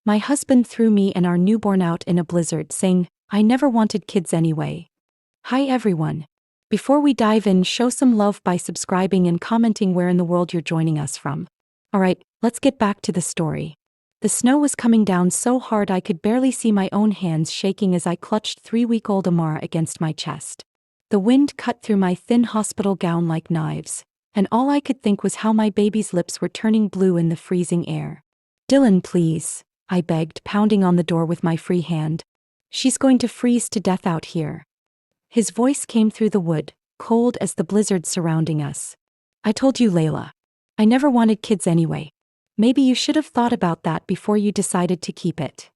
My husband threw me and our newborn out in a blizzard, saying, "I never wanted kids anyway." Hi everyone. Before we dive in, show some love by subscribing and commenting where in the world you're joining us from. Alright, let's get back to the story. The snow was coming down so hard I could barely see my own hands shaking as I clutched 3-week-old Amara against my chest. The wind cut through my thin hospital gown like knives, and all I could think was how my baby's lips were turning blue in the freezing air. "Dylan, please," I begged, pounding on the door with my free hand. "She's going to freeze to death out here." His voice came through the wood, cold as the blizzard surrounding us. "I told you, Layla. I never wanted kids anyway. Maybe you should have thought about that before you decided to keep it."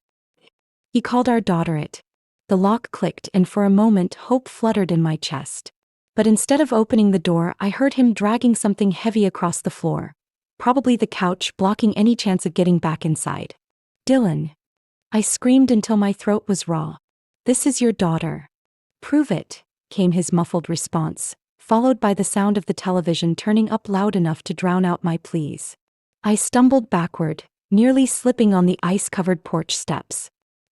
He called our daughter it. The lock clicked, and for a moment hope fluttered in my chest. But instead of opening the door, I heard him dragging something heavy across the floor. Probably the couch, blocking any chance of getting back inside. "Dylan!" I screamed until my throat was raw. "This is your daughter." "Prove it," came his muffled response, followed by the sound of the television turning up loud enough to drown out my pleas. I stumbled backward, nearly slipping on the ice-covered porch steps.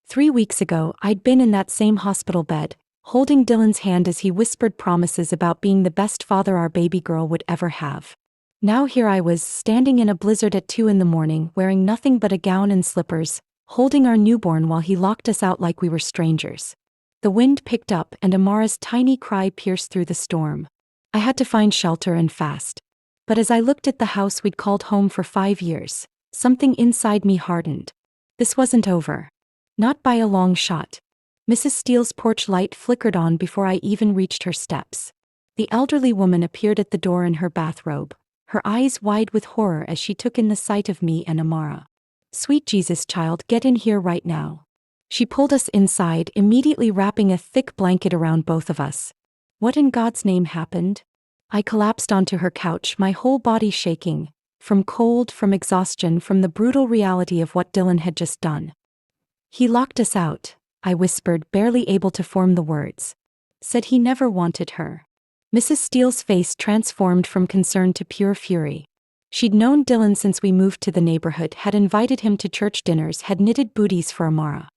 3 weeks ago, I'd been in that same hospital bed, holding Dylan's hand as he whispered promises about being the best father our baby girl would ever have. Now here I was, standing in a blizzard at 2 in the morning, wearing nothing but a gown and slippers, holding our newborn while he locked us out like we were strangers. The wind picked up and Amara's tiny cry pierced through the storm. I had to find shelter and fast. But as I looked at the house we'd called home for 5 years, something inside me hardened. This wasn't over. Not by a long shot. Mrs. Steele's porch light flickered on before I even reached her steps. The elderly woman appeared at the door in her bathrobe, her eyes wide with horror as she took in the sight of me and Amara. "Sweet Jesus, child, get in here right now." She pulled us inside, immediately wrapping a thick blanket around both of us. What in God's name happened? I collapsed onto her couch, my whole body shaking, from cold, from exhaustion, from the brutal reality of what Dylan had just done. "He locked us out," I whispered, barely able to form the words. "Said he never wanted her." Mrs. Steele's face transformed from concern to pure fury. She'd known Dylan since we moved to the neighborhood, had invited him to church dinners, had knitted booties for Amara.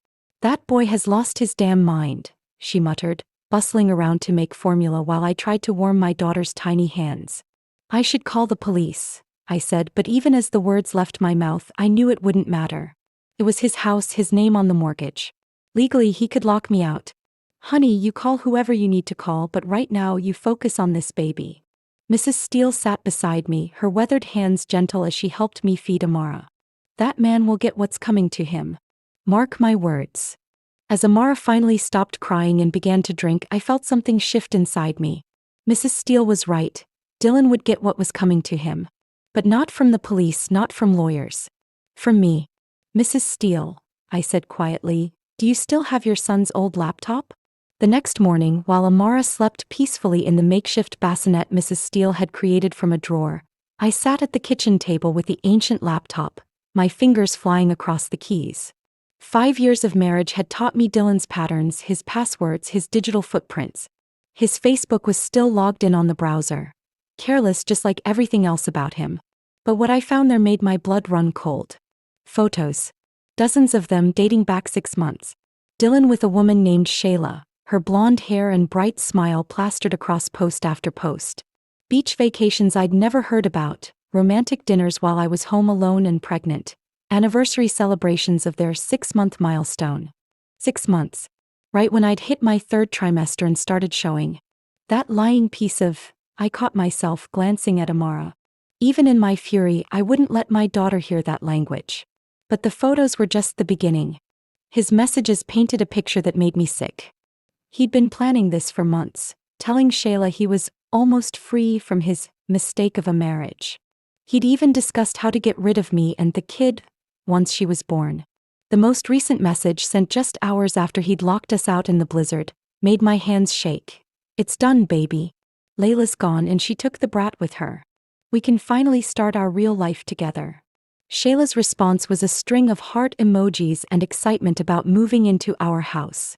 "That boy has lost his damn mind," she muttered, bustling around to make formula while I tried to warm my daughter's tiny hands. "I should call the police," I said, but even as the words left my mouth, I knew it wouldn't matter. It was his house, his name on the mortgage. Legally, he could lock me out. "Honey, you call whoever you need to call, but right now you focus on this baby." Mrs. Steele sat beside me, her weathered hands gentle as she helped me feed Amara. "That man will get what's coming to him. Mark my words." As Amara finally stopped crying and began to drink, I felt something shift inside me. Mrs. Steele was right. Dylan would get what was coming to him. But not from the police, not from lawyers. From me. "Mrs. Steele," I said quietly, "do you still have your son's old laptop?" The next morning, while Amara slept peacefully in the makeshift bassinet Mrs. Steele had created from a drawer, I sat at the kitchen table with the ancient laptop, my fingers flying across the keys. 5 years of marriage had taught me Dylan's patterns, his passwords, his digital footprints. His Facebook was still logged in on the browser. Careless, just like everything else about him. But what I found there made my blood run cold. Photos. Dozens of them dating back 6 months. Dylan with a woman named Shayla, her blonde hair and bright smile plastered across post after post. Beach vacations I'd never heard about, romantic dinners while I was home alone and pregnant, anniversary celebrations of their 6-month milestone. 6 months. Right when I'd hit my 3rd trimester and started showing. That lying piece of... I caught myself glancing at Amara. Even in my fury, I wouldn't let my daughter hear that language. But the photos were just the beginning. His messages painted a picture that made me sick. He'd been planning this for months, telling Shayla he was almost free from his mistake of a marriage. He'd even discussed how to get rid of me and the kid once she was born. The most recent message, sent just hours after he'd locked us out in the blizzard, made my hands shake. "It's done, baby. Layla's gone and she took the brat with her. We can finally start our real life together." Shayla's response was a string of heart emojis and excitement about moving into our house.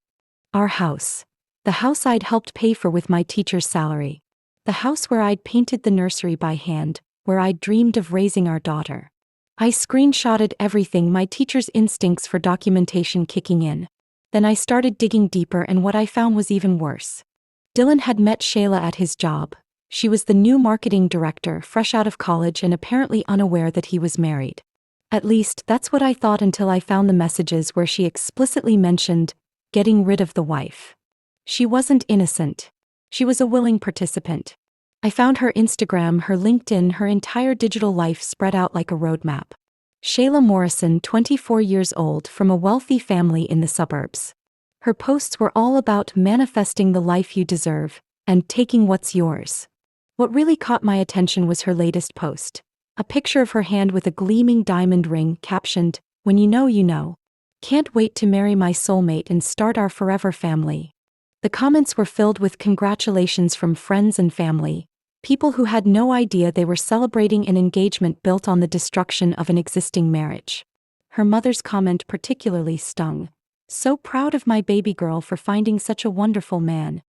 Our house. The house I'd helped pay for with my teacher's salary. The house where I'd painted the nursery by hand, where I'd dreamed of raising our daughter. I screenshotted everything, my teacher's instincts for documentation kicking in. Then I started digging deeper, and what I found was even worse. Dylan had met Shayla at his job. She was the new marketing director, fresh out of college and apparently unaware that he was married. At least, that's what I thought until I found the messages where she explicitly mentioned getting rid of the wife. She wasn't innocent. She was a willing participant. I found her Instagram, her LinkedIn, her entire digital life spread out like a roadmap. Shayla Morrison, 24 years old, from a wealthy family in the suburbs. Her posts were all about manifesting the life you deserve and taking what's yours. What really caught my attention was her latest post. A picture of her hand with a gleaming diamond ring captioned, "When you know, you know. Can't wait to marry my soulmate and start our forever family." The comments were filled with congratulations from friends and family, people who had no idea they were celebrating an engagement built on the destruction of an existing marriage. Her mother's comment particularly stung. "So proud of my baby girl for finding such a wonderful man.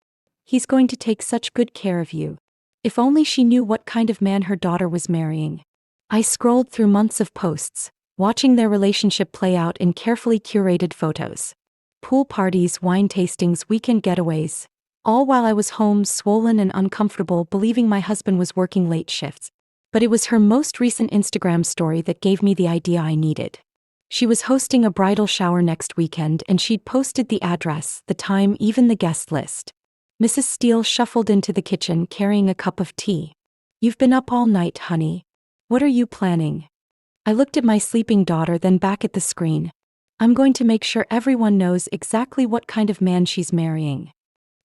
He's going to take such good care of you." If only she knew what kind of man her daughter was marrying. I scrolled through months of posts, watching their relationship play out in carefully curated photos. Pool parties, wine tastings, weekend getaways. All while I was home, swollen and uncomfortable, believing my husband was working late shifts. But it was her most recent Instagram story that gave me the idea I needed. She was hosting a bridal shower next weekend, and she'd posted the address, the time, even the guest list. Mrs. Steele shuffled into the kitchen carrying a cup of tea. "You've been up all night, honey. What are you planning?" I looked at my sleeping daughter, then back at the screen. "I'm going to make sure everyone knows exactly what kind of man she's marrying."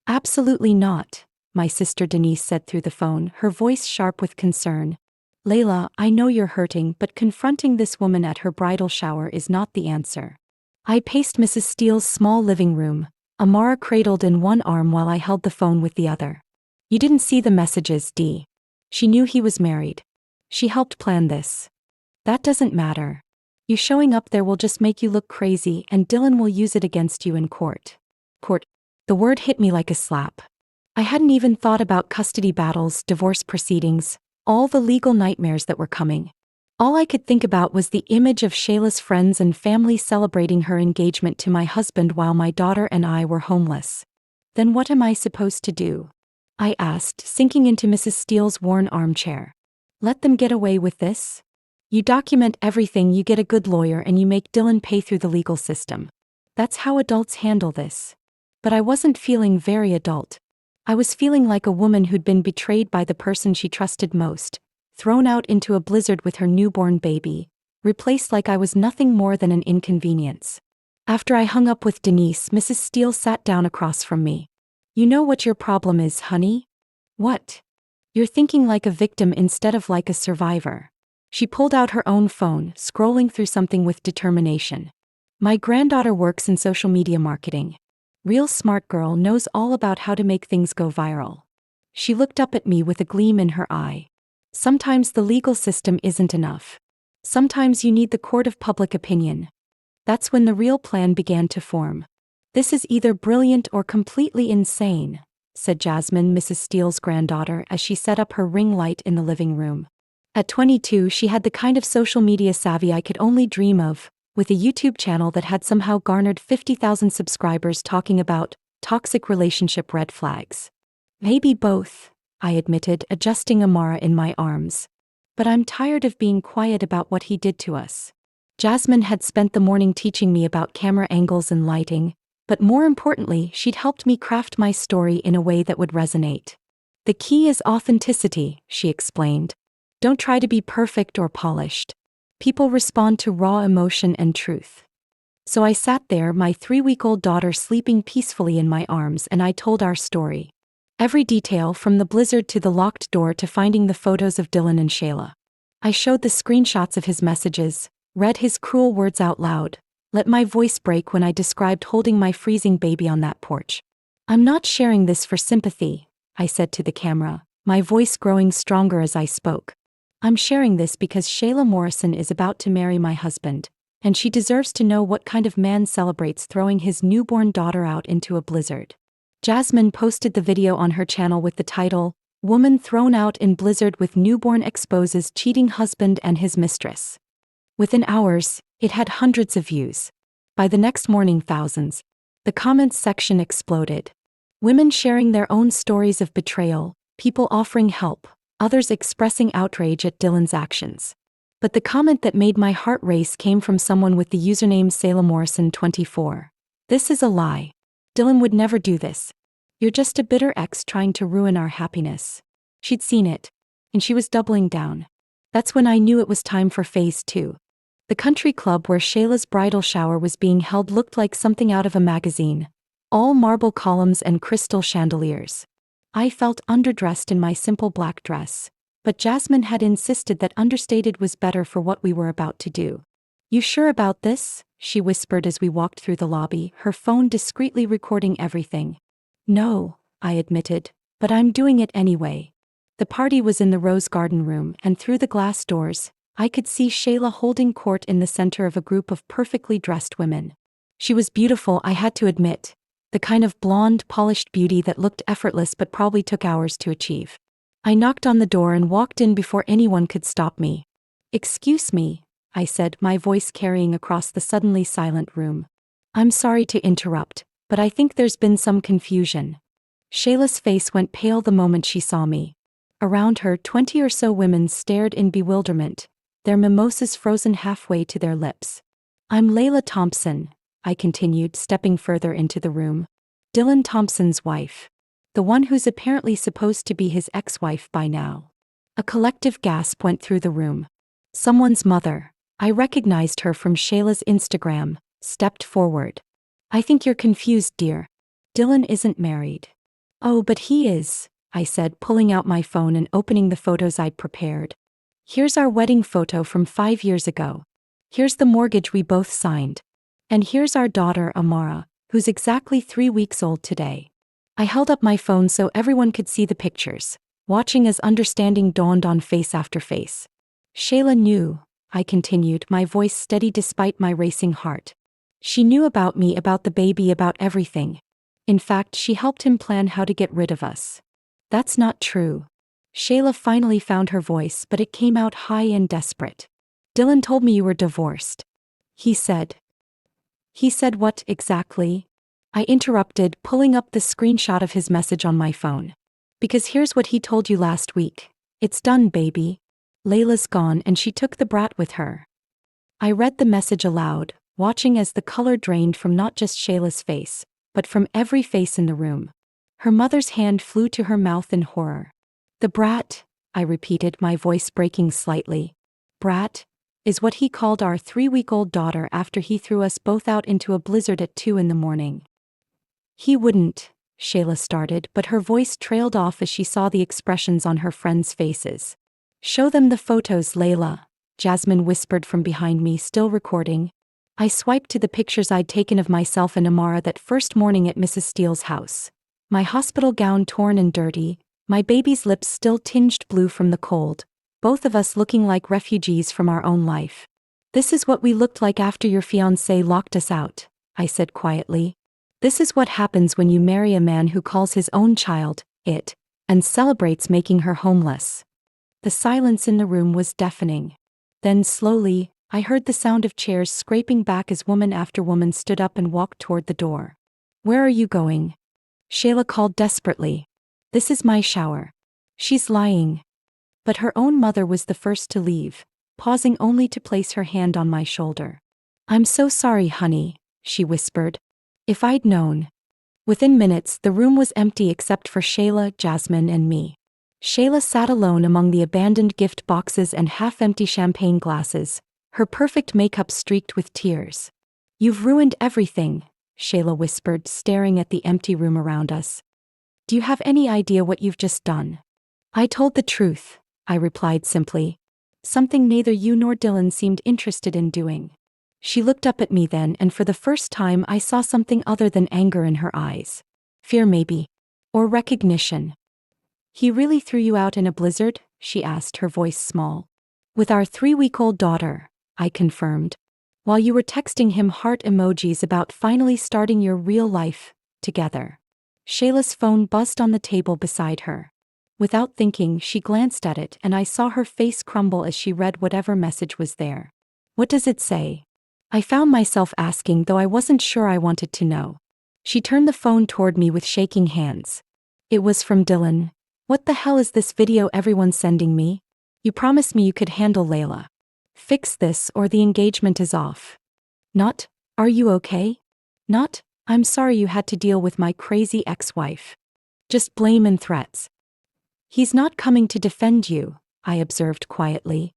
"Absolutely not," my sister Denise said through the phone, her voice sharp with concern. "Layla, I know you're hurting, but confronting this woman at her bridal shower is not the answer." I paced Mrs. Steele's small living room, Amara cradled in one arm while I held the phone with the other. "You didn't see the messages, Dee. She knew he was married. She helped plan this. That doesn't matter. You showing up there will just make you look crazy, and Dylan will use it against you in court." Court. The word hit me like a slap. I hadn't even thought about custody battles, divorce proceedings, all the legal nightmares that were coming. All I could think about was the image of Shayla's friends and family celebrating her engagement to my husband while my daughter and I were homeless. Then what am I supposed to do? I asked, sinking into Mrs. Steele's worn armchair. Let them get away with this? You document everything, you get a good lawyer, and you make Dylan pay through the legal system. That's how adults handle this. But I wasn't feeling very adult. I was feeling like a woman who'd been betrayed by the person she trusted most, thrown out into a blizzard with her newborn baby, replaced like I was nothing more than an inconvenience. After I hung up with Denise, Mrs. Steele sat down across from me. You know what your problem is, honey? What? You're thinking like a victim instead of like a survivor. She pulled out her own phone, scrolling through something with determination. My granddaughter works in social media marketing. Real smart girl, knows all about how to make things go viral. She looked up at me with a gleam in her eye. Sometimes the legal system isn't enough. Sometimes you need the court of public opinion. That's when the real plan began to form. This is either brilliant or completely insane, said Jasmine, Mrs. Steele's granddaughter, as she set up her ring light in the living room. At 22, she had the kind of social media savvy I could only dream of, with a YouTube channel that had somehow garnered 50,000 subscribers talking about toxic relationship red flags. Maybe both, I admitted, adjusting Amara in my arms. But I'm tired of being quiet about what he did to us. Jasmine had spent the morning teaching me about camera angles and lighting, but more importantly, she'd helped me craft my story in a way that would resonate. The key is authenticity, she explained. Don't try to be perfect or polished. People respond to raw emotion and truth. So I sat there, my 3-week-old daughter sleeping peacefully in my arms, and I told our story. Every detail, from the blizzard to the locked door to finding the photos of Dylan and Shayla. I showed the screenshots of his messages, read his cruel words out loud, let my voice break when I described holding my freezing baby on that porch. I'm not sharing this for sympathy, I said to the camera, my voice growing stronger as I spoke. I'm sharing this because Shayla Morrison is about to marry my husband, and she deserves to know what kind of man celebrates throwing his newborn daughter out into a blizzard. Jasmine posted the video on her channel with the title, Woman Thrown Out in Blizzard with Newborn Exposes Cheating Husband and His Mistress. Within hours, it had hundreds of views. By the next morning, thousands. The comments section exploded. Women sharing their own stories of betrayal, people offering help, others expressing outrage at Dylan's actions. But the comment that made my heart race came from someone with the username SaylaMorrison24. This is a lie. Dylan would never do this. You're just a bitter ex trying to ruin our happiness. She'd seen it, and she was doubling down. That's when I knew it was time for phase 2. The country club where Shayla's bridal shower was being held looked like something out of a magazine. All marble columns and crystal chandeliers. I felt underdressed in my simple black dress, but Jasmine had insisted that understated was better for what we were about to do. You sure about this? She whispered as we walked through the lobby, her phone discreetly recording everything. No, I admitted, but I'm doing it anyway. The party was in the Rose Garden room, and through the glass doors, I could see Shayla holding court in the center of a group of perfectly dressed women. She was beautiful, I had to admit. The kind of blonde, polished beauty that looked effortless but probably took hours to achieve. I knocked on the door and walked in before anyone could stop me. Excuse me, I said, my voice carrying across the suddenly silent room. I'm sorry to interrupt, but I think there's been some confusion. Shayla's face went pale the moment she saw me. Around her, 20 or so women stared in bewilderment, their mimosas frozen halfway to their lips. I'm Layla Thompson, I continued, stepping further into the room. Dylan Thompson's wife. The one who's apparently supposed to be his ex-wife by now. A collective gasp went through the room. Someone's mother, I recognized her from Shayla's Instagram, stepped forward. I think you're confused, dear. Dylan isn't married. Oh, but he is, I said, pulling out my phone and opening the photos I'd prepared. Here's our wedding photo from 5 years ago. Here's the mortgage we both signed. And here's our daughter, Amara, who's exactly 3 weeks old today. I held up my phone so everyone could see the pictures, watching as understanding dawned on face after face. Shayla knew, I continued, my voice steady despite my racing heart. She knew about me, about the baby, about everything. In fact, she helped him plan how to get rid of us. That's not true. Shayla finally found her voice, but it came out high and desperate. Dylan told me you were divorced. He said. He said what exactly? I interrupted, pulling up the screenshot of his message on my phone. Because here's what he told you last week. It's done, baby. Layla's gone and she took the brat with her. I read the message aloud, watching as the color drained from not just Shayla's face, but from every face in the room. Her mother's hand flew to her mouth in horror. The brat, I repeated, my voice breaking slightly. Brat is what he called our 3-week-old daughter after he threw us both out into a blizzard at 2 a.m. He wouldn't, Shayla started, but her voice trailed off as she saw the expressions on her friends' faces. Show them the photos, Layla, Jasmine whispered from behind me, still recording. I swiped to the pictures I'd taken of myself and Amara that first morning at Mrs. Steele's house. My hospital gown torn and dirty, my baby's lips still tinged blue from the cold, both of us looking like refugees from our own life. This is what we looked like after your fiancé locked us out, I said quietly. This is what happens when you marry a man who calls his own child it, and celebrates making her homeless. The silence in the room was deafening. Then slowly, I heard the sound of chairs scraping back as woman after woman stood up and walked toward the door. Where are you going? Shayla called desperately. This is my shower. She's lying. But her own mother was the first to leave, pausing only to place her hand on my shoulder. I'm so sorry, honey, she whispered. If I'd known. Within minutes, the room was empty except for Shayla, Jasmine, and me. Shayla sat alone among the abandoned gift boxes and half-empty champagne glasses, her perfect makeup streaked with tears. You've ruined everything, Shayla whispered, staring at the empty room around us. Do you have any idea what you've just done? I told the truth, I replied simply. Something neither you nor Dylan seemed interested in doing. She looked up at me then, and for the first time I saw something other than anger in her eyes. Fear maybe. Or recognition. He really threw you out in a blizzard? She asked, her voice small. With our 3-week-old daughter, I confirmed. While you were texting him heart emojis about finally starting your real life together. Shayla's phone buzzed on the table beside her. Without thinking, she glanced at it and I saw her face crumble as she read whatever message was there. What does it say? I found myself asking, though I wasn't sure I wanted to know. She turned the phone toward me with shaking hands. It was from Dylan. What the hell is this video everyone's sending me? You promised me you could handle Layla. Fix this or the engagement is off. Not, are you okay? Not, I'm sorry you had to deal with my crazy ex-wife. Just blame and threats. He's not coming to defend you, I observed quietly.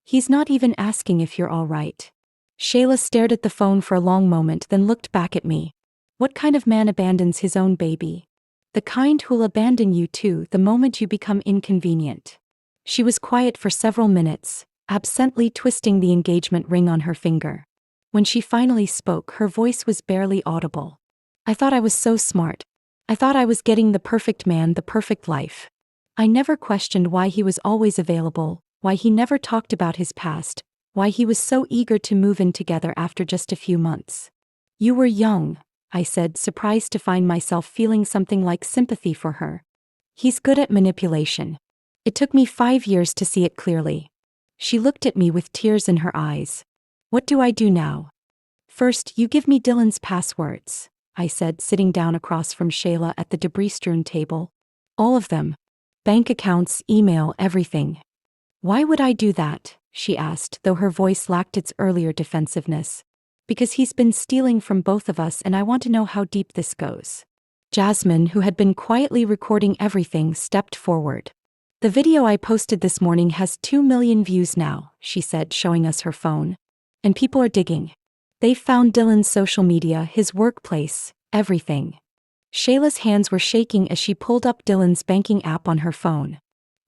He's not even asking if you're all right. Shayla stared at the phone for a long moment, then looked back at me. What kind of man abandons his own baby? The kind who'll abandon you too the moment you become inconvenient. She was quiet for several minutes, absently twisting the engagement ring on her finger. When she finally spoke, her voice was barely audible. I thought I was so smart. I thought I was getting the perfect man, the perfect life. I never questioned why he was always available, why he never talked about his past, why he was so eager to move in together after just a few months. You were young, I said, surprised to find myself feeling something like sympathy for her. He's good at manipulation. It took me 5 years to see it clearly. She looked at me with tears in her eyes. What do I do now? First, you give me Dylan's passwords, I said, sitting down across from Shayla at the debris-strewn table. All of them. Bank accounts, email, everything. Why would I do that? She asked, though her voice lacked its earlier defensiveness. Because he's been stealing from both of us and I want to know how deep this goes. Jasmine, who had been quietly recording everything, stepped forward. The video I posted this morning has 2 million views now, she said, showing us her phone. And people are digging. They've found Dylan's social media, his workplace, everything. Shayla's hands were shaking as she pulled up Dylan's banking app on her phone.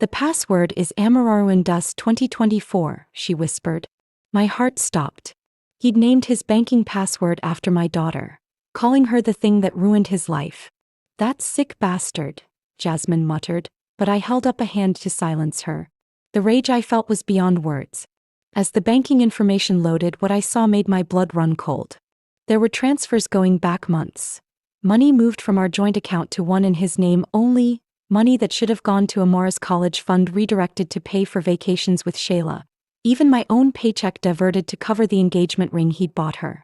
The password is Amararuindus 2024, she whispered. My heart stopped. He'd named his banking password after my daughter, calling her the thing that ruined his life. That sick bastard, Jasmine muttered, but I held up a hand to silence her. The rage I felt was beyond words. As the banking information loaded, what I saw made my blood run cold. There were transfers going back months. Money moved from our joint account to one in his name only, money that should have gone to Amara's college fund redirected to pay for vacations with Shayla. Even my own paycheck diverted to cover the engagement ring he'd bought her.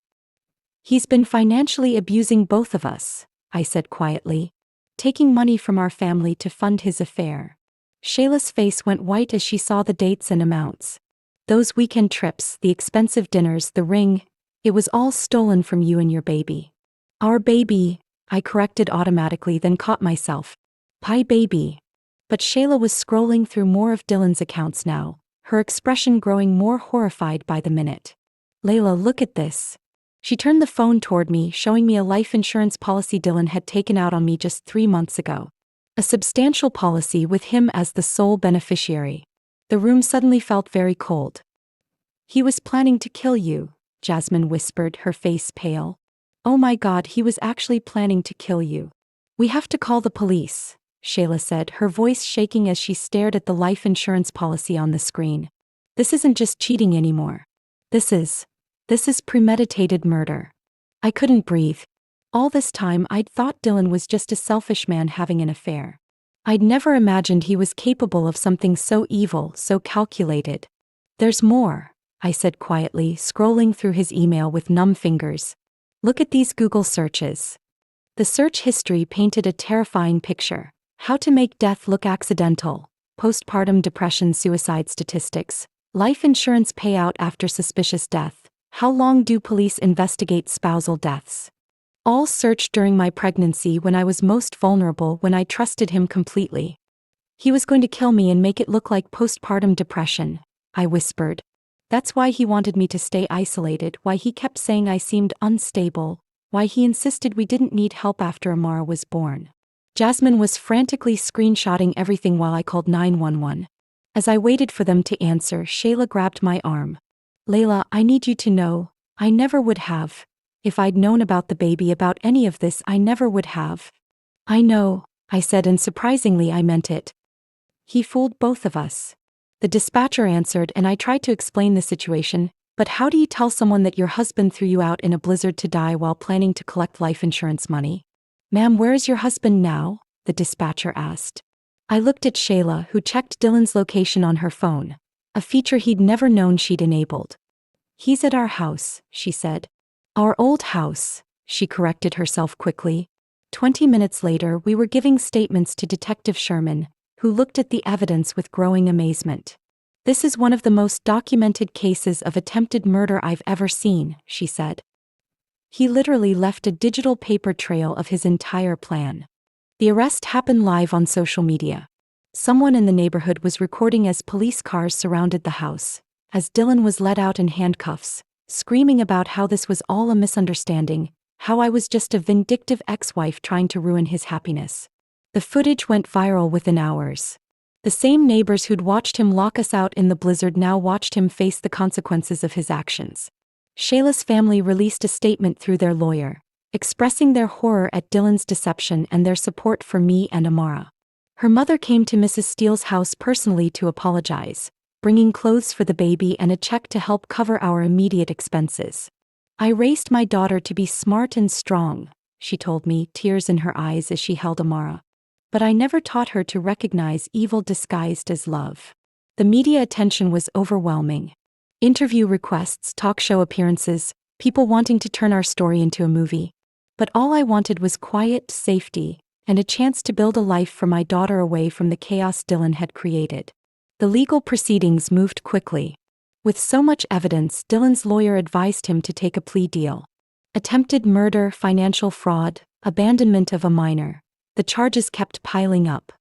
He's been financially abusing both of us, I said quietly, taking money from our family to fund his affair. Shayla's face went white as she saw the dates and amounts. Those weekend trips, the expensive dinners, the ring, it was all stolen from you and your baby. Our baby, I corrected automatically, then caught myself. Pie baby. But Shayla was scrolling through more of Dylan's accounts now, her expression growing more horrified by the minute. Layla, look at this. She turned the phone toward me, showing me a life insurance policy Dylan had taken out on me just 3 months ago. A substantial policy with him as the sole beneficiary. The room suddenly felt very cold. He was planning to kill you, Jasmine whispered, her face pale. Oh my God, he was actually planning to kill you. We have to call the police, Shayla said, her voice shaking as she stared at the life insurance policy on the screen. This isn't just cheating anymore. This is premeditated murder. I couldn't breathe. All this time I'd thought Dylan was just a selfish man having an affair. I'd never imagined he was capable of something so evil, so calculated. There's more, I said quietly, scrolling through his email with numb fingers. Look at these Google searches. The search history painted a terrifying picture. How to make death look accidental, postpartum depression, suicide statistics, life insurance payout after suspicious death, how long do police investigate spousal deaths. All searched during my pregnancy when I was most vulnerable, when I trusted him completely. He was going to kill me and make it look like postpartum depression, I whispered. That's why he wanted me to stay isolated, why he kept saying I seemed unstable, why he insisted we didn't need help after Amara was born. Jasmine was frantically screenshotting everything while I called 911. As I waited for them to answer, Shayla grabbed my arm. Layla, I need you to know, I never would have. If I'd known about the baby, about any of this, I never would have. I know, I said, and surprisingly I meant it. He fooled both of us. The dispatcher answered and I tried to explain the situation, but how do you tell someone that your husband threw you out in a blizzard to die while planning to collect life insurance money? Ma'am, where is your husband now? The dispatcher asked. I looked at Shayla, who checked Dylan's location on her phone, a feature he'd never known she'd enabled. He's at our house, she said. Our old house, she corrected herself quickly. 20 minutes later, we were giving statements to Detective Sherman, who looked at the evidence with growing amazement. This is one of the most documented cases of attempted murder I've ever seen, she said. He literally left a digital paper trail of his entire plan. The arrest happened live on social media. Someone in the neighborhood was recording as police cars surrounded the house, as Dylan was let out in handcuffs, screaming about how this was all a misunderstanding, how I was just a vindictive ex-wife trying to ruin his happiness. The footage went viral within hours. The same neighbors who'd watched him lock us out in the blizzard now watched him face the consequences of his actions. Shayla's family released a statement through their lawyer, expressing their horror at Dylan's deception and their support for me and Amara. Her mother came to Mrs. Steele's house personally to apologize, bringing clothes for the baby and a check to help cover our immediate expenses. I raised my daughter to be smart and strong, she told me, tears in her eyes as she held Amara. But I never taught her to recognize evil disguised as love. The media attention was overwhelming. Interview requests, talk show appearances, people wanting to turn our story into a movie. But all I wanted was quiet, safety, and a chance to build a life for my daughter away from the chaos Dylan had created. The legal proceedings moved quickly. With so much evidence, Dylan's lawyer advised him to take a plea deal. Attempted murder, financial fraud, abandonment of a minor. The charges kept piling up.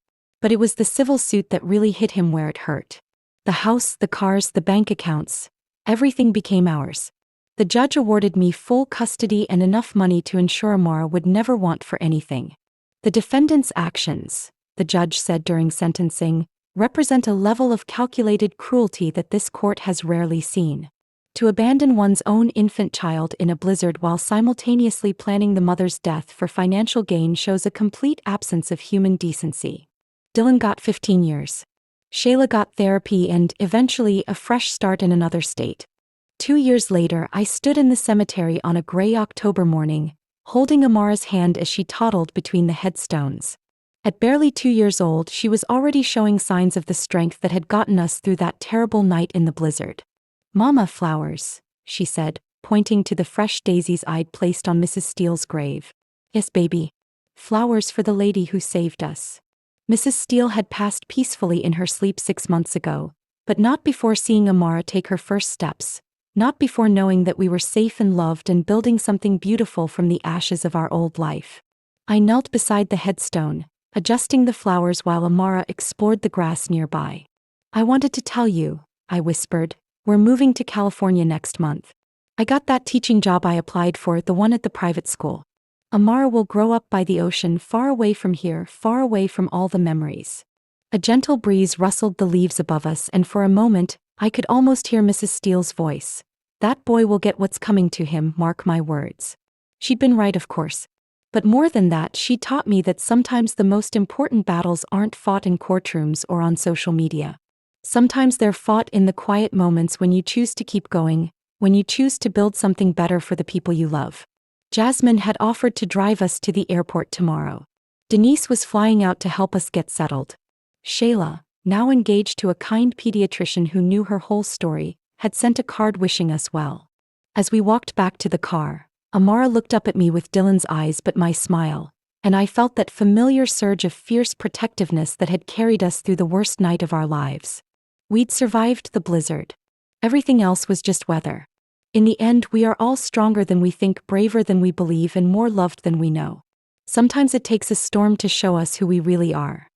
But it was the civil suit that really hit him where it hurt. The house, the cars, the bank accounts. Everything became ours. The judge awarded me full custody and enough money to ensure Amara would never want for anything. The defendant's actions, the judge said during sentencing, represent a level of calculated cruelty that this court has rarely seen. To abandon one's own infant child in a blizzard while simultaneously planning the mother's death for financial gain shows a complete absence of human decency. Dylan got 15 years. Shayla got therapy and, eventually, a fresh start in another state. 2 years later, I stood in the cemetery on a gray October morning, holding Amara's hand as she toddled between the headstones. At barely 2 years old, she was already showing signs of the strength that had gotten us through that terrible night in the blizzard. "Mama, flowers," she said, pointing to the fresh daisies I'd placed on Mrs. Steele's grave. "Yes, baby. Flowers for the lady who saved us." Mrs. Steele had passed peacefully in her sleep 6 months ago, but not before seeing Amara take her first steps, not before knowing that we were safe and loved and building something beautiful from the ashes of our old life. I knelt beside the headstone, adjusting the flowers while Amara explored the grass nearby. "I wanted to tell you," I whispered, "we're moving to California next month. I got that teaching job I applied for, the one at the private school. Amara will grow up by the ocean, far away from here, far away from all the memories." A gentle breeze rustled the leaves above us, and for a moment, I could almost hear Mrs. Steele's voice. "That boy will get what's coming to him, mark my words." She'd been right, of course. But more than that, she taught me that sometimes the most important battles aren't fought in courtrooms or on social media. Sometimes they're fought in the quiet moments when you choose to keep going, when you choose to build something better for the people you love. Jasmine had offered to drive us to the airport tomorrow. Denise was flying out to help us get settled. Shayla, now engaged to a kind pediatrician who knew her whole story, had sent a card wishing us well. As we walked back to the car, Amara looked up at me with Dylan's eyes but my smile, and I felt that familiar surge of fierce protectiveness that had carried us through the worst night of our lives. We'd survived the blizzard. Everything else was just weather. In the end, we are all stronger than we think, braver than we believe, and more loved than we know. Sometimes it takes a storm to show us who we really are.